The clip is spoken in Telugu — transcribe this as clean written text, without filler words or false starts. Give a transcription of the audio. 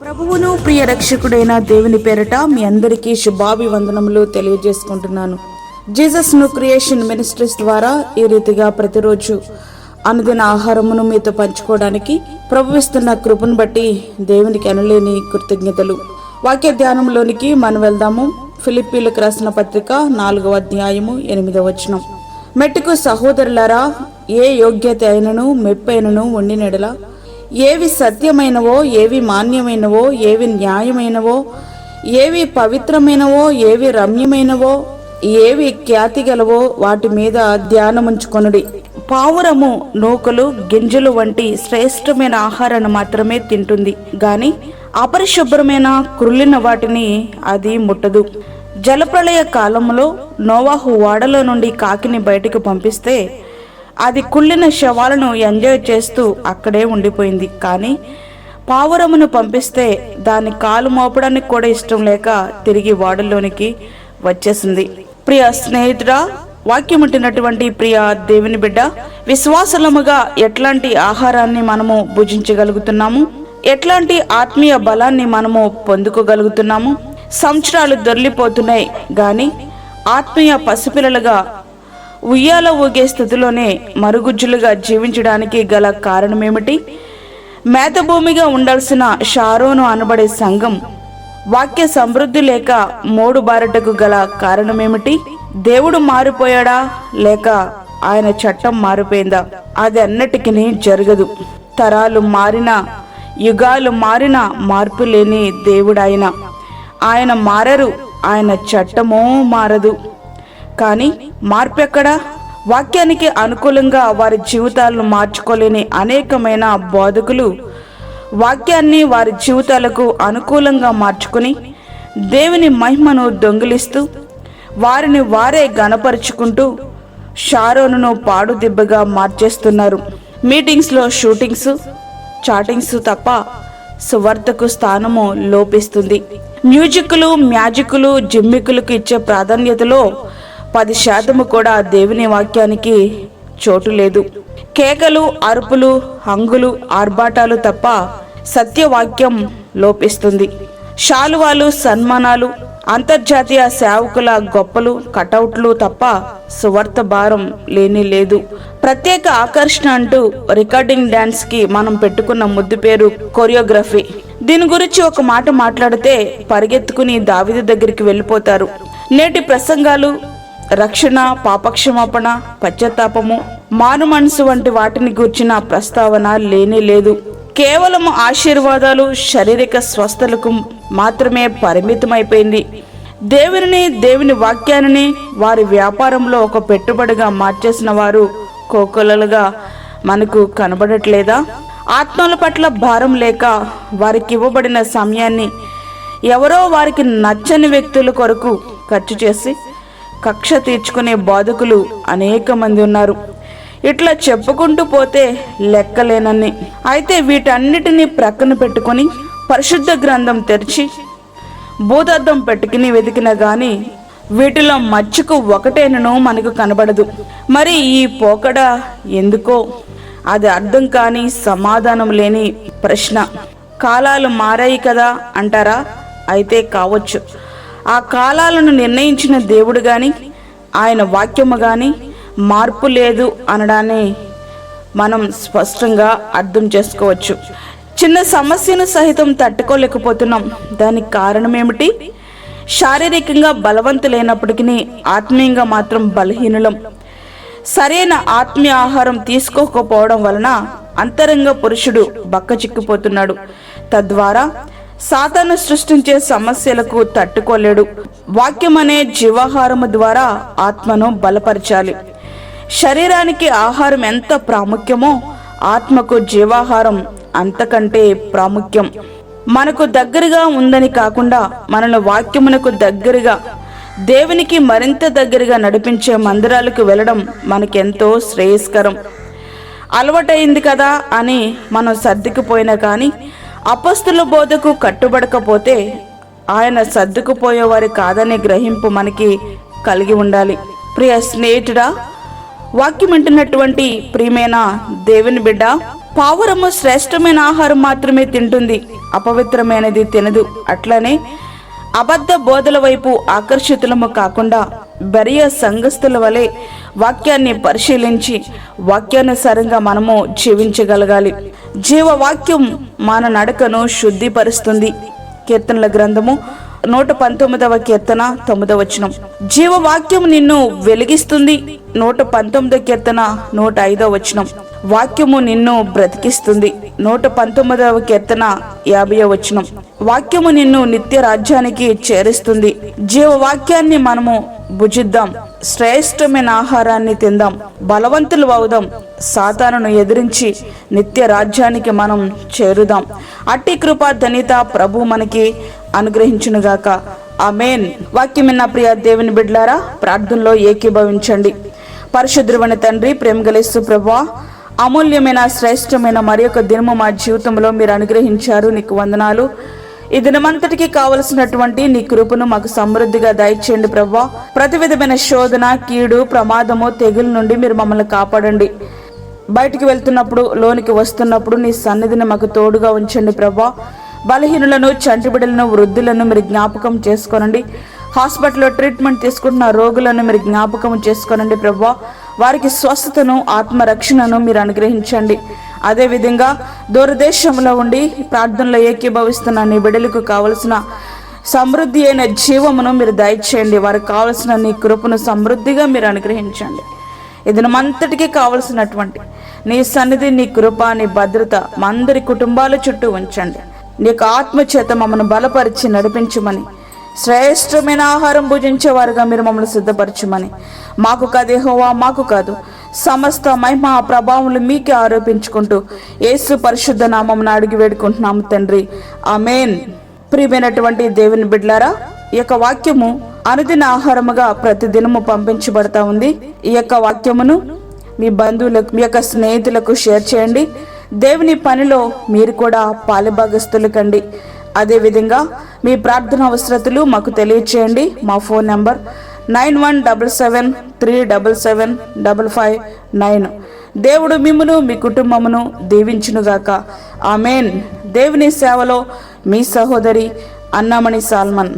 ప్రభువును ప్రియ రక్షకుడైన దేవుని పేరట మీ అందరికీ శుభాభివందనములు తెలియజేసుకుంటున్నాను. జీసస్ ను క్రియేషన్ మినిస్ట్రీస్ ద్వారా ఈ రీతిగా ప్రతిరోజు అనుదిన ఆహారమును మీతో పంచుకోవడానికి ప్రభువిస్తున్న కృపను బట్టి దేవునికి అనలేని కృతజ్ఞతలు. వాక్య ధ్యానంలోనికి మనం వెళ్దాము. ఫిలిప్పీలకు రాసిన పత్రిక 4వ అధ్యాయము 8వ వచనం. మెట్టుకు సహోదరులారా, ఏ యోగ్యత అయినను మెప్పైనను ఉండినెడల, ఏవి సత్యమైనవో, ఏవి మాన్యమైనవో, ఏవి న్యాయమైనవో, ఏవి పవిత్రమైనవో, ఏవి రమ్యమైనవో, ఏవి ఖ్యాతి గలవో వాటి మీద ధ్యానముంచుకొనుడి. పావురము నూకలు గింజలు వంటి శ్రేష్టమైన ఆహారాన్ని మాత్రమే తింటుంది గాని అపరిశుభ్రమైన కుళ్ళిన వాటిని అది ముట్టదు. జలప్రళయ కాలంలో నోవాహు ఓడలో నుండి కాకిని బయటకు పంపిస్తే అది కుళ్ళిన శవాలను ఎంజాయ్ చేస్తూ అక్కడే ఉండిపోయింది. కానీ పావురమును పంపిస్తే దాని కాలు మోపడానికి కూడా ఇష్టం లేక తిరిగి ఓడలోనికి వచ్చేసింది. ప్రియ స్నేహితుడా, వాక్యం ఉంటున్నటువంటి ప్రియ దేవుని బిడ్డ, విశ్వాసలముగా ఎట్లాంటి ఆహారాన్ని మనము భుజించగలుగుతున్నాము, ఎట్లాంటి ఆత్మీయ బలాన్ని మనము పొందుకోగలుగుతున్నాము. సంవత్సరాలు దొర్లిపోతున్నాయి గాని ఆత్మీయ పసిపిల్లలుగా ఉయ్యాల ఊగే స్థితిలోనే మరుగుజ్జులుగా జీవించడానికి గల కారణమేమిటి? మేతభూమిగా ఉండాల్సిన షారోను అనబడే సంఘం వాక్య సమృద్ధి లేక మోడు బారటకు గల కారణమేమిటి? దేవుడు మారిపోయాడా లేక ఆయన చట్టం మారిపోయిందా? అది అన్నిటికీ జరగదు. తరాలు మారినా యుగాలు మారినా మార్పు లేని దేవుడు ఆయన మారరు, ఆయన చట్టమో మారదు. కానీ మార్పు ఎక్కడా? వాక్యానికి అనుకూలంగా వారి జీవితాలను మార్చుకోలేని అనేకమైన బోధకులు వాక్యాన్ని వారి జీవితాలకు అనుకూలంగా మార్చుకుని దేవుని మహిమను దొంగిలిస్తూ వారిని వారే గణపరుచుకుంటూ షారోనును పాడుదిబ్బగా మార్చేస్తున్నారు. మీటింగ్స్లో షూటింగ్స్, చాటింగ్స్ తప్ప సువార్తకు స్థానము లోపిస్తుంది. మ్యాజిక్లు జిమ్మికులకు ఇచ్చే ప్రాధాన్యతలో 10% కూడా దేవుని వాక్యానికి చోటు లేదు. కేకలు, అరుపులు, హంగులు, ఆర్భాటాలు తప్ప సత్యవాక్యం లోపిస్తుంది. శాలువాలు, సన్మానాలు, అంతర్జాతీయ సేవకుల గొప్పలు, కటౌట్లు తప్ప సువార్త భారం లేని లేదు. ప్రత్యేక ఆకర్షణ అంటూ రికార్డింగ్ డాన్స్ కి మనం పెట్టుకున్న ముద్దు పేరు కొరియోగ్రఫీ. దీని గురించి ఒక మాట మాట్లాడితే పరిగెత్తుకుని దావీదు దగ్గరికి వెళ్ళిపోతారు. నేటి ప్రసంగాలు రక్షణ, పాపక్షమాపణ, పశ్చాత్తాపము, మారు మనసు వంటి వాటిని గూర్చిన ప్రస్తావన లేనే లేదు. కేవలం ఆశీర్వాదాలు, శారీరక స్వస్థలకు మాత్రమే పరిమితమైపోయింది. దేవుని వాక్యాన్ని వారి వ్యాపారంలో ఒక పెట్టుబడిగా మార్చేసిన వారు కోకొల్లలుగా మనకు కనబడట్లేదా? ఆత్మల పట్ల భారం లేక వారికి ఇవ్వబడిన సమయాన్ని ఎవరో వారికి నచ్చని వ్యక్తుల కొరకు ఖర్చు చేసి కక్ష తీర్చుకునే బోధకులు అనేక మంది ఉన్నారు. ఇట్లా చెప్పుకుంటూ పోతే లెక్కలేనన్ని. అయితే వీటన్నిటినీ ప్రక్కన పెట్టుకుని పరిశుద్ధ గ్రంథం తెరిచి భూతద్దం పెట్టుకుని వెతికినా గాని వీటిలో మచ్చుకు ఒకటేనను మనకు కనబడదు. మరి ఈ పోకడ ఎందుకో? అది అర్థం కాని, సమాధానం లేని ప్రశ్న. కాలాలు మారాయి కదా అంటారా? అయితే కావచ్చు. ఆ కాలాలను నిర్ణయించిన దేవుడు గాని ఆయన వాక్యము గాని మార్పు లేదు అనడాన్ని మనం స్పష్టంగా అర్థం చేసుకోవచ్చు. చిన్న సమస్యను సహితం తట్టుకోలేకపోతున్నాం. దానికి కారణం ఏమిటి? శారీరకంగా బలవంతులైనప్పటికీ ఆత్మీయంగా మాత్రం బలహీనులం. సరైన ఆత్మీయ ఆహారం తీసుకోకపోవడం వలన అంతరంగ పురుషుడు బక్కచిక్కిపోతున్నాడు. తద్వారా సాతాను సృష్టించే సమస్యలకు తట్టుకోలేడు. వాక్యం అనే జీవాహారము ద్వారా ఆత్మను బలపరచాలి. శరీరానికి ఆహారం ఎంత ప్రాముఖ్యమో ఆత్మకు జీవాహారం అంతకంటే ప్రాముఖ్యం. మనకు దగ్గరగా ఉందని కాకుండా మనను వాక్యమునకు దగ్గరగా, దేవునికి మరింత దగ్గరగా నడిపించే మందిరాలకు వెళ్ళడం మనకెంతో శ్రేయస్కరం. అలవాటైంది కదా అని మనం సర్దుకుపోయినా కానీ అపస్తుల బోధకు కట్టుబడకపోతే ఆయన సర్దుకుపోయేవారు కాదనే గ్రహింపు మనకి కలిగి ఉండాలి. ప్రియ స్నేహితుడా, వాక్యం వింటున్నటువంటి ప్రియమైన దేవుని బిడ్డ, పావురము శ్రేష్టమైన ఆహారం మాత్రమే తింటుంది, అపవిత్రమైనది తినదు. అట్లనే అబద్ధ బోధల వైపు ఆకర్షితులము కాకుండా బెరియ సంఘస్థుల వలె వాక్యాన్ని పరిశీలించి వాక్యానుసారంగా మనము జీవించగలగాలి. జీవవాక్యం మన నడకను శుద్ధిపరుస్తుంది. కీర్తనల గ్రంథము 119వ కీర్తన 9వ వచనం. జీవవాక్యం నిన్ను వెలిగిస్తుంది. 119వ కీర్తన 105వ వచనం. వాక్యము నిన్ను బ్రతికిస్తుంది. 119వ కీర్తన 50వ వచనం. వాక్యము నిన్ను నిత్య రాజ్యానికి చేరుస్తుంది. జీవవాక్యాన్ని మనము భుజిద్దాం, శ్రేష్టమైన ఆహారాన్ని తిందాం, బలవంతులు అవుదాం, సాతానును ఎదిరించి నిత్య రాజ్యానికి మనం చేరుదాం. అట్టి కృపా ధన్యత ప్రభు మనకి అనుగ్రహించునుగాక. ఆమేన్. వాక్యం విన్న ప్రియ దేవుని బిడ్డలారా, ప్రార్థనలో ఏకీభవించండి. పరిశుద్ధుడైన తండ్రి, ప్రేమగల యేసు ప్రభువా, అమూల్యమైన శ్రేష్టమైన మరి యొక్క దినము మా జీవితంలో మీరు అనుగ్రహించారు. నీకు వందనాలు. ఈ దినమంతటికి కావలసినటువంటి నీ కృపను మాకు సమృద్ధిగా దయచేయండి ప్రభువా. ప్రతి విధమైన శోధన, కీడు, ప్రమాదము, తెగుల నుండి మీరు మమ్మల్ని కాపాడండి. బయటికి వెళ్తున్నప్పుడు, లోనికి వస్తున్నప్పుడు నీ సన్నిధిని మాకు తోడుగా ఉంచండి ప్రభువా. బలహీనులను, చంటి బిడ్డలను, వృద్ధులను మీరు జ్ఞాపకం చేసుకోనండి. హాస్పిటల్లో ట్రీట్మెంట్ తీసుకుంటున్న రోగులను మీరు జ్ఞాపకం చేసుకోనండి ప్రభువా. వారికి స్వస్థతను, ఆత్మరక్షణను మీరు అనుగ్రహించండి. అదేవిధంగా దూరదేశంలో ఉండి ప్రార్థనలో ఏకీభవిస్తున్న నీ బిడ్డలకు కావలసిన సమృద్ధి అయిన జీవమును మీరు దయచేయండి. వారికి కావలసిన నీ కృపను సమృద్ధిగా మీరు అనుగ్రహించండి. ఇదినమంతటికీ కావలసినటువంటి నీ సన్నిధి, నీ కృప, నీ భద్రత మా అందరి కుటుంబాల చుట్టూ ఉంచండి. నీ యొక్క ఆత్మ చేత మమ్మల్ని బలపరిచి నడిపించమని, శ్రేష్టమైన ఆహారం భుజించేవారుగా మీరు మమ్మల్ని సిద్ధపరచమని, మాకు కాదు యెహోవా, మాకు కాదు, సమస్త మహిమ ప్రభావములు మీకే ఆరోపించుకుంటూ యేసు పరిశుద్ధ నామమున అడిగి వేడుకుంటున్నాము తండ్రి. ఆమేన్. ప్రియమైనటువంటి దేవుని బిడ్డలారా, ఈ యొక్క వాక్యము అనుదిన ఆహారముగా ప్రతి దినము పంపించబడతా ఉంది. ఈ యొక్క వాక్యమును మీ బంధువులకు, మీ యొక్క స్నేహితులకు షేర్ చేయండి. దేవుని పనిలో మీరు కూడా పాలుభాగస్తులు కండి. అదేవిధంగా మీ ప్రార్థన అవసరతలు మాకు తెలియచేయండి. మా ఫోన్ నంబర్ 9177377559. దేవుడు మిమ్మును, మీ కుటుంబమును దీవించునుగాక. ఆమేన్. దేవుని సేవలో మీ సహోదరి అన్నామణి సాల్మన్.